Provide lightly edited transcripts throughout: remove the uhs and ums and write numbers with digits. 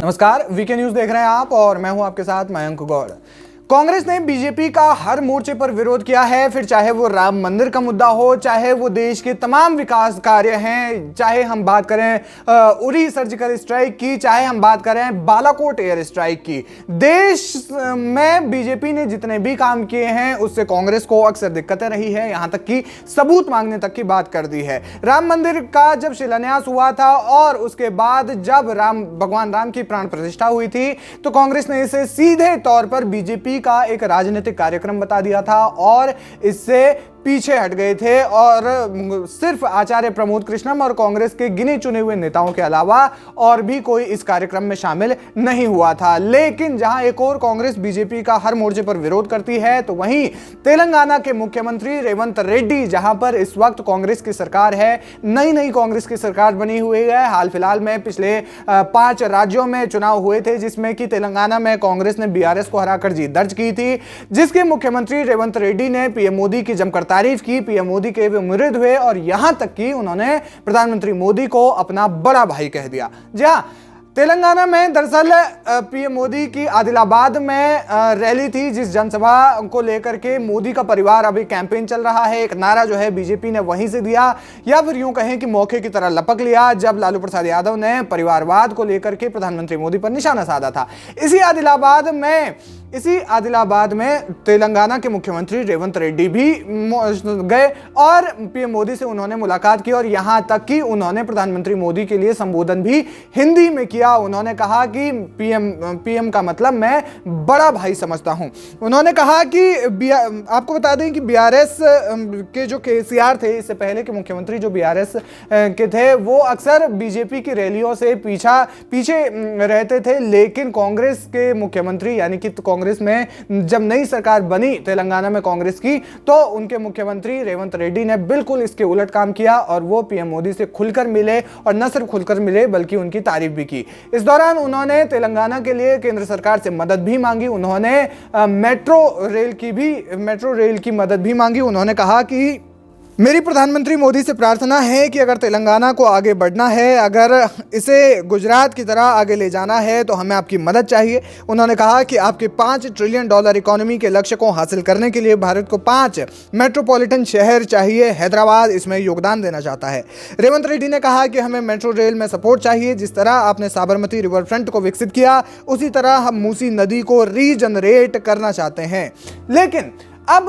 नमस्कार, VK news देख रहे हैं आप और मैं हूं आपके साथ मयंक गौड़। कांग्रेस ने बीजेपी का हर मोर्चे पर विरोध किया है, फिर चाहे वो राम मंदिर का मुद्दा हो, चाहे वो देश के तमाम विकास कार्य हैं, चाहे हम बात करें उरी सर्जिकल स्ट्राइक की, चाहे हम बात करें बालाकोट एयर स्ट्राइक की। देश में बीजेपी ने जितने भी काम किए हैं उससे कांग्रेस को अक्सर दिक्कतें रही है, यहां तक कि सबूत मांगने तक की बात कर दी है। राम मंदिर का जब शिलान्यास हुआ था और उसके बाद जब भगवान राम की प्राण प्रतिष्ठा हुई थी तो कांग्रेस ने इसे सीधे तौर पर बीजेपी का एक राजनीतिक कार्यक्रम बता दिया था और इससे पीछे हट गए थे और सिर्फ आचार्य प्रमोद कृष्णम और कांग्रेस के गिने चुने हुए नेताओं के अलावा और भी कोई इस कार्यक्रम में शामिल नहीं हुआ था। लेकिन जहां एक और कांग्रेस बीजेपी का हर मोर्चे पर विरोध करती है तो वहीं तेलंगाना के मुख्यमंत्री रेवंत रेड्डी, जहां पर इस वक्त कांग्रेस की सरकार है, नई कांग्रेस की सरकार बनी हुई है। हाल फिलहाल में पिछले 5 राज्यों में चुनाव हुए थे जिसमें कि तेलंगाना में कांग्रेस ने बीआरएस को हराकर जीत दर्ज की थी, जिसके मुख्यमंत्री रेवंत रेड्डी ने पीएम मोदी की जमकर तारीफ की, पीएम मोदी के वे मुरीद हुए और यहां तक कि उन्होंने प्रधानमंत्री मोदी को अपना बड़ा भाई कह दिया। जी हां, तेलंगाना में दरअसल पीएम मोदी की आदिलाबाद में रैली थी, जिस जनसभा को लेकर के मोदी का परिवार अभी कैंपेन चल रहा है। एक नारा जो है बीजेपी ने वहीं से दिया, या फिर यूं कहें कि मौके की तरह लपक लिया जब लालू प्रसाद यादव ने परिवारवाद को लेकर के प्रधानमंत्री मोदी पर निशाना साधा था। इसी आदिलाबाद में तेलंगाना के मुख्यमंत्री रेवंत रेड्डी भी गए और पीएम मोदी से उन्होंने मुलाकात की और यहां तक कि उन्होंने प्रधानमंत्री मोदी के लिए संबोधन भी हिंदी में किया। उन्होंने कहा कि पीएम का मतलब मैं बड़ा भाई समझता हूं। उन्होंने कहा कि आपको बता दें कि बीआरएस के जो केसीआर थे, इससे पहले के मुख्यमंत्री जो बीआरएस के थे, वो अक्सर बीजेपी की रैलियों से पीछे रहते थे। लेकिन कांग्रेस के मुख्यमंत्री यानी कि कांग्रेस में जब नई सरकार बनी तेलंगाना में कांग्रेस की, तो उनके मुख्यमंत्री रेवंत रेड्डी ने बिल्कुल इसके उलट काम किया और वो पीएम मोदी से खुलकर मिले और न सिर्फ खुलकर मिले बल्कि उनकी तारीफ भी की। इस दौरान उन्होंने तेलंगाना के लिए केंद्र सरकार से मदद भी मांगी। उन्होंने मेट्रो रेल की मदद भी मांगी। उन्होंने कहा कि मेरी प्रधानमंत्री मोदी से प्रार्थना है कि अगर तेलंगाना को आगे बढ़ना है, अगर इसे गुजरात की तरह आगे ले जाना है तो हमें आपकी मदद चाहिए। उन्होंने कहा कि आपके $5 ट्रिलियन इकोनॉमी के लक्ष्य को हासिल करने के लिए भारत को 5 मेट्रोपॉलिटन शहर चाहिए। हैदराबाद इसमें योगदान देना चाहता है। रेवंत रेड्डी ने कहा कि हमें मेट्रो रेल में सपोर्ट चाहिए। जिस तरह आपने साबरमती रिवर फ्रंट को विकसित किया, उसी तरह हम मूसी नदी को रीजनरेट करना चाहते हैं। लेकिन अब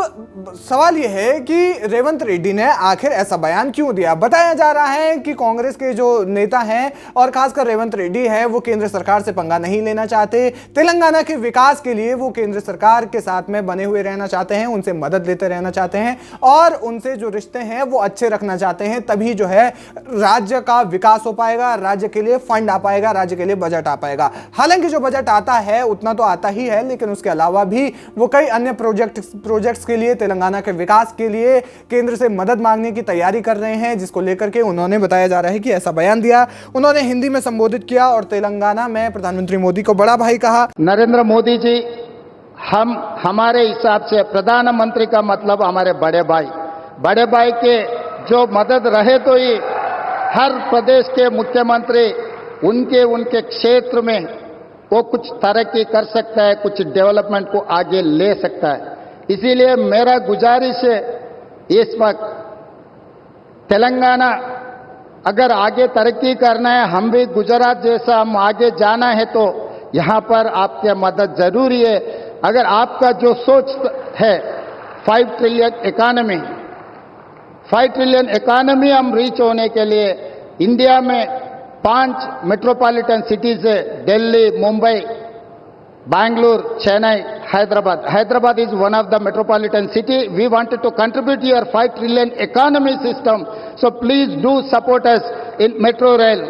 सवाल यह है कि रेवंत रेड्डी ने आखिर ऐसा बयान क्यों दिया। बताया जा रहा है कि कांग्रेस के जो नेता हैं और खासकर रेवंत रेड्डी है, वो केंद्र सरकार से पंगा नहीं लेना चाहते। तेलंगाना के विकास के लिए वो केंद्र सरकार के साथ में बने हुए रहना चाहते हैं, उनसे मदद लेते रहना चाहते हैं और उनसे जो रिश्ते हैं वो अच्छे रखना चाहते हैं। तभी जो है राज्य का विकास हो पाएगा, राज्य के लिए फंड आ पाएगा, राज्य के लिए बजट आ पाएगा। हालांकि जो बजट आता है उतना तो आता ही है, लेकिन उसके अलावा भी वो कई अन्य प्रोजेक्ट्स के लिए, तेलंगाना के विकास के लिए केंद्र से मदद मांगने की तैयारी कर रहे हैं, जिसको लेकर के उन्होंने बताया जा रहा है कि ऐसा बयान दिया। उन्होंने हिंदी में संबोधित किया और तेलंगाना में प्रधानमंत्री मोदी को बड़ा भाई कहा। नरेंद्र मोदी जी, हमारे हिसाब से प्रधानमंत्री का मतलब हमारे बड़े भाई के जो मदद रहे तो ही हर प्रदेश के मुख्यमंत्री उनके क्षेत्र में वो कुछ तरक्की कर सकता है, कुछ डेवलपमेंट को आगे ले सकता है। इसीलिए मेरा गुजारिश है, इस वक्त तेलंगाना अगर आगे तरक्की करना है, हम भी गुजरात जैसा हम आगे जाना है तो यहां पर आपकी मदद जरूरी है। अगर आपका जो सोच है 5 ट्रिलियन इकोनॉमी हम रीच होने के लिए इंडिया में 5 मेट्रोपॉलिटन सिटीज है, Delhi, Mumbai, Bangalore, Chennai, Hyderabad. Hyderabad is one of the metropolitan city. We wanted to contribute to your 5 trillion economy system. So please do support us in metro rail.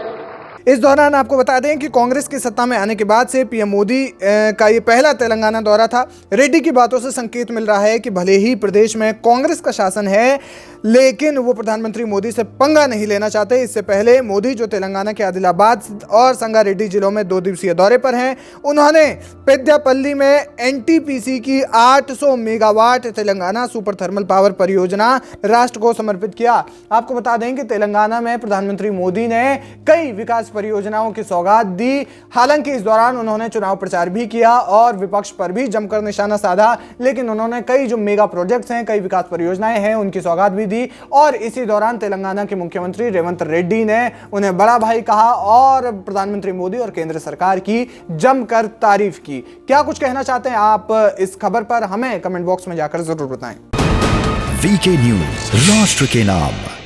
इस दौरान आपको बता दें कि कांग्रेस की सत्ता में आने के बाद से पीएम मोदी का ये पहला तेलंगाना दौरा था। रेड्डी की बातों से संकेत मिल रहा है कि भले ही प्रदेश में कांग्रेस का शासन है, लेकिन वो प्रधानमंत्री मोदी से पंगा नहीं लेना चाहते। इससे पहले मोदी जो तेलंगाना के आदिलाबाद और संगारेड्डी जिलों में 2 दिवसीय दौरे पर हैं, उन्होंने पेद्दापल्ली में एनटीपीसी की 800 megawatt Telangana super thermal power परियोजना राष्ट्र को समर्पित किया। आपको बता दें कि तेलंगाना में प्रधानमंत्री मोदी ने कई विकास परियोजनाओं की सौगात दी। हालांकि इस दौरान उन्होंने चुनाव प्रचार भी किया और विपक्ष पर भी जमकर निशाना साधा, लेकिन उन्होंने कई जो मेगा प्रोजेक्ट्स हैं, कई विकास परियोजनाएं हैं, उनकी सौगात भी दी। और इसी दौरान तेलंगाना के मुख्यमंत्री रेवंत रेड्डी ने उन्हें बड़ा भाई कहा और प्रधानमंत्री मोदी और केंद्र सरकार की जमकर तारीफ की। क्या कुछ कहना चाहते हैं आप इस खबर पर, हमें कमेंट बॉक्स में जाकर जरूर बताएं। वीके न्यूज, राष्ट्र के नाम।